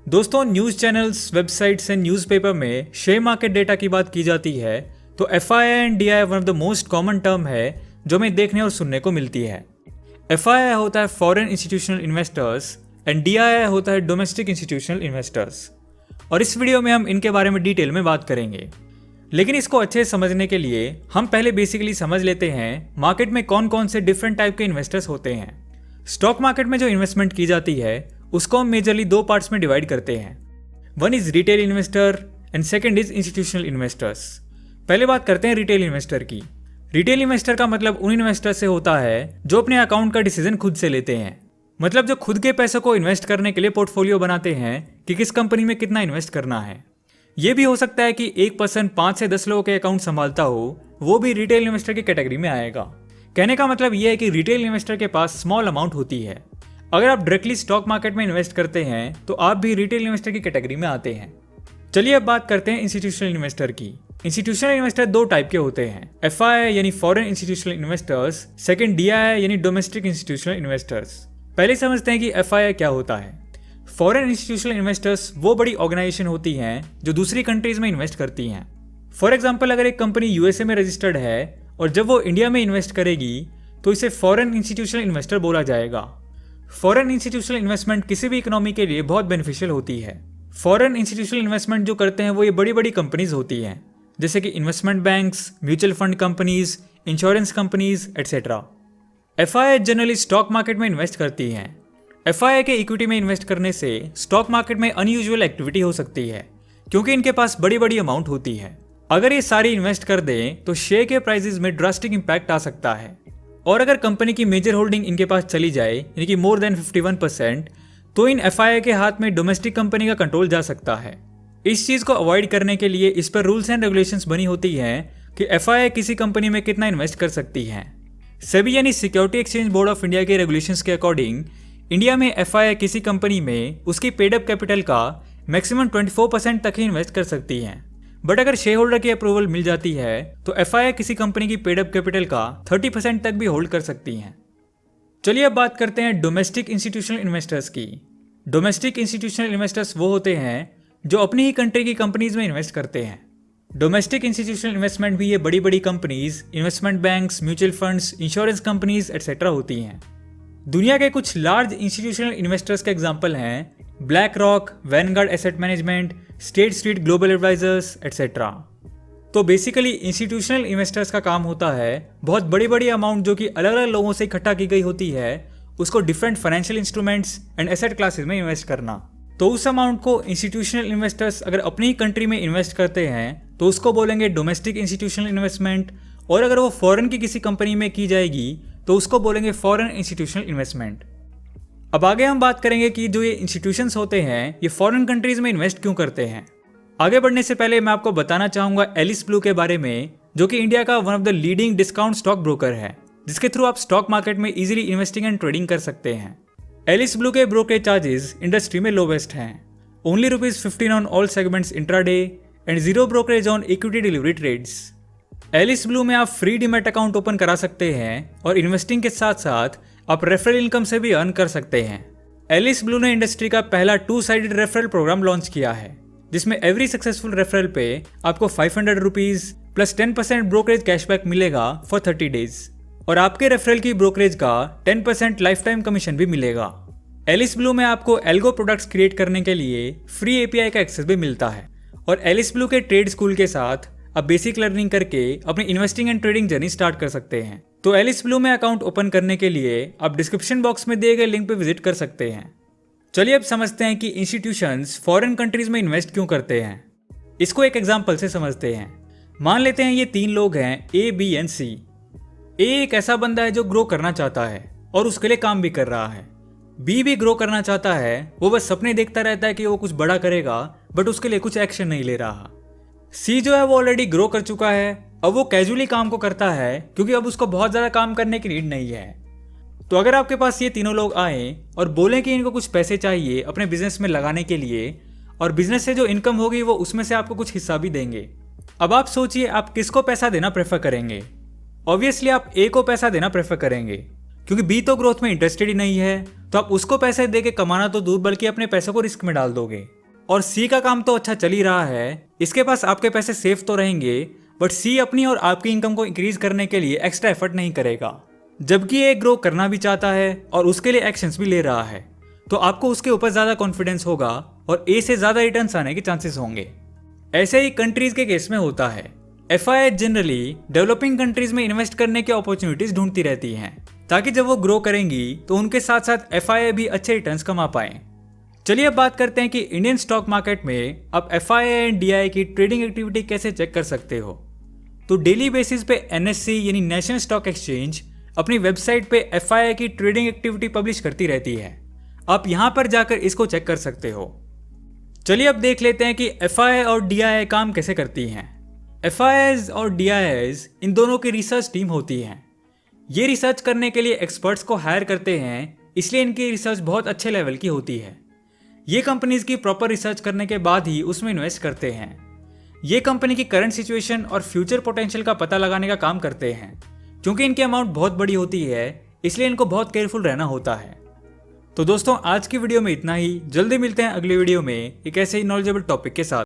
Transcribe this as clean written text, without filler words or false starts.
दोस्तों, news channels, websites and newspaper में share market data की बात की जाती है तो FII and DII one of the most common term है जो हमें देखने और सुनने को मिलती है। FII होता है foreign institutional investors and DII होता है डोमेस्टिक इंस्टीट्यूशनल इन्वेस्टर्स। और इस वीडियो में हम इनके बारे में डिटेल में बात करेंगे, लेकिन इसको अच्छे से समझने के लिए हम पहले बेसिकली समझ लेते हैं मार्केट में कौन कौन से डिफरेंट टाइप के इन्वेस्टर्स होते हैं। स्टॉक मार्केट में जो इन्वेस्टमेंट की जाती है उसको हम मेजरली दो पार्ट्स में डिवाइड करते हैं। One is retail investor and second is institutional investors. पहले बात करते हैं रिटेल इन्वेस्टर की। रिटेल इन्वेस्टर का मतलब उन इन्वेस्टर से होता है जो अपने अकाउंट का डिसीजन खुद से लेते हैं, मतलब जो खुद के पैसों को इन्वेस्ट करने के लिए पोर्टफोलियो बनाते हैं कि किस कंपनी में कितना इन्वेस्ट करना है। यह भी हो सकता है कि एक पर्सन 5 से 10 लोगों के अकाउंट संभालता हो, वो भी रिटेल इन्वेस्टर की कैटेगरी में आएगा। कहने का मतलब यह है कि रिटेल इन्वेस्टर के पास स्मॉल अमाउंट होती है। अगर आप डायरेक्टली स्टॉक मार्केट में इन्वेस्ट करते हैं तो आप भी रिटेल इन्वेस्टर की कैटेगरी में आते हैं। चलिए अब बात करते हैं इंस्टीट्यूशनल इन्वेस्टर की। इंस्टीट्यूशनल इन्वेस्टर दो टाइप के होते हैं, FII यानी foreign institutional investors, second DII यानी डोमेस्टिक इंस्टीट्यूशनल इन्वेस्टर्स। पहले समझते हैं कि FII क्या होता है। फॉरेन इंस्टीट्यूशनल इन्वेस्टर्स वो बड़ी ऑर्गेनाइजेशन होती हैं जो दूसरी कंट्रीज में इन्वेस्ट करती हैं। फॉर एग्जाम्पल, अगर एक कंपनी USA में रजिस्टर्ड है और जब वो इंडिया में इन्वेस्ट करेगी तो इसे फॉरेन इंस्टीट्यूशनल इन्वेस्टर बोला जाएगा। फॉरेन इंस्टीट्यूशनल इन्वेस्टमेंट किसी भी इकोनॉमी के लिए बहुत बेनिफिशियल होती है। फॉरेन इंस्टीट्यूशनल इन्वेस्टमेंट जो करते हैं वो ये बड़ी बड़ी कंपनीज होती हैं, जैसे कि investment banks, mutual fund companies, insurance companies etcetera. FII generally stock market में इन्वेस्ट करती हैं। FII के इक्विटी में इन्वेस्ट करने से स्टॉक मार्केट में अनयूजुअल एक्टिविटी हो सकती है क्योंकि इनके पास बड़ी बड़ी अमाउंट होती है। अगर ये सारी इन्वेस्ट कर दें तो शेयर के प्राइसेस में ड्रास्टिक इंपैक्ट आ सकता है। और अगर कंपनी की मेजर होल्डिंग इनके पास चली जाए, यानी कि मोर देन 51%, तो इन FII के हाथ में डोमेस्टिक कंपनी का कंट्रोल जा सकता है। इस चीज को अवॉइड करने के लिए इस पर रूल्स एंड रेगुलेशंस बनी होती हैं कि FII किसी कंपनी में कितना इन्वेस्ट कर सकती है। सेबी यानी security exchange board of India के रेगुलेशंस के अकॉर्डिंग इंडिया में FII किसी कंपनी में उसकी पेड अप कैपिटल का मैक्सिमम 24% तक ही इन्वेस्ट कर सकती है। बट अगर शेयर होल्डर की अप्रूवल मिल जाती है तो FII किसी कंपनी की पेड अप कैपिटल का 30% तक भी होल्ड कर सकती हैं। चलिए अब बात करते हैं डोमेस्टिक इंस्टीट्यूशनल इन्वेस्टर्स की। डोमेस्टिक इंस्टीट्यूशनल इन्वेस्टर्स वो होते हैं जो अपनी ही कंट्री की कंपनीज में इन्वेस्ट करते हैं। डोमेस्टिक इंस्टीट्यूशनल इन्वेस्टमेंट भी ये बड़ी बड़ी companies, investment banks, mutual funds, insurance companies etcetera होती हैं। दुनिया के कुछ लार्ज इंस्टीट्यूशनल इन्वेस्टर्स के एग्जांपल हैं BlackRock, Vanguard asset management, State Street Global Advisors etcetera. तो बेसिकली इंस्टीट्यूशनल इन्वेस्टर्स का काम होता है बहुत बड़ी बड़ी अमाउंट जो कि अलग अलग लोगों से इकट्ठा की गई होती है उसको different financial instruments and asset classes में इन्वेस्ट करना। तो उस अमाउंट को इंस्टीट्यूशनल इन्वेस्टर्स अगर अपनी ही कंट्री में इन्वेस्ट करते हैं तो उसको बोलेंगे डोमेस्टिक इंस्टीट्यूशनल इन्वेस्टमेंट, और अगर वो फॉरेन की किसी कंपनी में की जाएगी तो उसको बोलेंगे फॉरेन इंस्टीट्यूशनल इन्वेस्टमेंट। अब आगे हम बात करेंगे कि जो ये इंस्टीट्यूशंस होते हैं ये फॉरेन कंट्रीज में इन्वेस्ट क्यों करते हैं। आगे बढ़ने से पहले मैं आपको बताना चाहूंगा एलिस ब्लू के बारे में, जो कि इंडिया का one of the leading discount stock broker है, जिसके थ्रू आप स्टॉक मार्केट में इजीली इन्वेस्टिंग एंड ट्रेडिंग कर सकते हैं। एलिस ब्लू के ब्रोकरेज चार्जेस इंडस्ट्री में लोवेस्ट हैं, only ₹15 on all segments intraday and 0 brokerage on equity delivery trades. Alice Blue में आप फ्री डीमैट अकाउंट ओपन करा सकते हैं और इन्वेस्टिंग के साथ साथ आप रेफरल इनकम से भी अर्न कर सकते हैं। एलिस ब्लू ने इंडस्ट्री का पहला 2 साइडेड रेफरल प्रोग्राम लॉन्च किया है, जिसमें एवरी सक्सेसफुल रेफरल पे आपको ₹500 प्लस 10% ब्रोकरेज कैशबैक मिलेगा फॉर 30 डेज, और आपके रेफरल की ब्रोकरेज का 10% लाइफ टाइम कमीशन भी मिलेगा। एलिस ब्लू में आपको एल्गो प्रोडक्ट्स क्रिएट करने के लिए फ्री API का एक्सेस भी मिलता है, और एलिस ब्लू के ट्रेड स्कूल के साथ आप बेसिक लर्निंग करके अपनी investing and trading journey start कर सकते हैं। तो एलिस ब्लू में अकाउंट ओपन करने के लिए आप डिस्क्रिप्शन बॉक्स में दिए गए लिंक पे विजिट कर सकते हैं। चलिए अब समझते हैं कि इंस्टीट्यूशंस फॉरेन कंट्रीज में इन्वेस्ट क्यों करते हैं। इसको एक एग्जांपल से समझते हैं। मान लेते हैं ये 3 लोग हैं, A, B and C। A एक ऐसा बंदा है जो ग्रो करना चाहता है और उसके लिए काम भी कर रहा है। B भी ग्रो करना चाहता है, वो बस सपने देखता रहता है कि वो कुछ बड़ा करेगा, बट उसके लिए कुछ एक्शन नहीं ले रहा। C जो है वो ऑलरेडी ग्रो कर चुका है, अब वो कैजुअली काम को करता है क्योंकि अब उसको बहुत ज़्यादा काम करने की नीड नहीं है। तो अगर आपके पास ये तीनों लोग आए और बोलें कि इनको कुछ पैसे चाहिए अपने बिजनेस में लगाने के लिए, और बिजनेस से जो इनकम होगी वो उसमें से आपको कुछ हिस्सा भी देंगे। अब आप सोचिए आप किसको पैसा देना प्रेफर करेंगे। ऑब्वियसली आप A को पैसा देना प्रेफर करेंगे क्योंकि बी तो ग्रोथ में इंटरेस्टेड ही नहीं है, तो आप उसको पैसे दे के कमाना तो दूर बल्कि अपने पैसों को रिस्क में डाल दोगे। और सी का काम तो अच्छा चल ही रहा है, इसके पास आपके पैसे सेफ तो रहेंगे, बट सी अपनी और आपकी इनकम को इंक्रीज करने के लिए एक्स्ट्रा एफर्ट नहीं करेगा, जबकि ये ग्रो करना भी चाहता है और उसके लिए एक्शंस भी ले रहा है। तो आपको उसके ऊपर ज्यादा कॉन्फिडेंस होगा और ए से ज्यादा रिटर्न्स आने के चांसेस होंगे। ऐसे ही कंट्रीज के केस में होता है। एफआईआई जनरली डेवलपिंग कंट्रीज में इन्वेस्ट करने की अपॉर्चुनिटीज ढूंढती रहती हैं, ताकि जब वो ग्रो करेंगी तो उनके साथ साथ एफआईआई भी अच्छे रिटर्न्स कमा पाएं। चलिए अब बात करते हैं कि इंडियन स्टॉक मार्केट में आप एफआईआई एंड डीआई की ट्रेडिंग एक्टिविटी कैसे चेक कर सकते हो। तो डेली बेसिस पे एनएससी यानी नेशनल स्टॉक एक्सचेंज अपनी वेबसाइट पे एफआईआई की ट्रेडिंग एक्टिविटी पब्लिश करती रहती है। आप यहां पर जाकर इसको चेक कर सकते हो। चलिए अब देख लेते हैं कि एफआईआई और डीआईआई काम कैसे करती हैं। एफआईआईज और डीआईआईज इन दोनों की रिसर्च टीम होती है। ये रिसर्च करने के लिए एक्सपर्ट्स को हायर करते हैं, इसलिए इनकी रिसर्च बहुत अच्छे लेवल की होती है। ये कंपनीज की प्रॉपर रिसर्च करने के बाद ही उसमें इन्वेस्ट करते हैं। ये कंपनी की करंट सिचुएशन और फ्यूचर पोटेंशियल का पता लगाने का काम करते हैं। क्योंकि इनकी अमाउंट बहुत बड़ी होती है, इसलिए इनको बहुत केयरफुल रहना होता है। तो दोस्तों आज की वीडियो में इतना ही। जल्दी मिलते हैं अगली वीडियो में एक ऐसे ही नॉलेजेबल टॉपिक के साथ।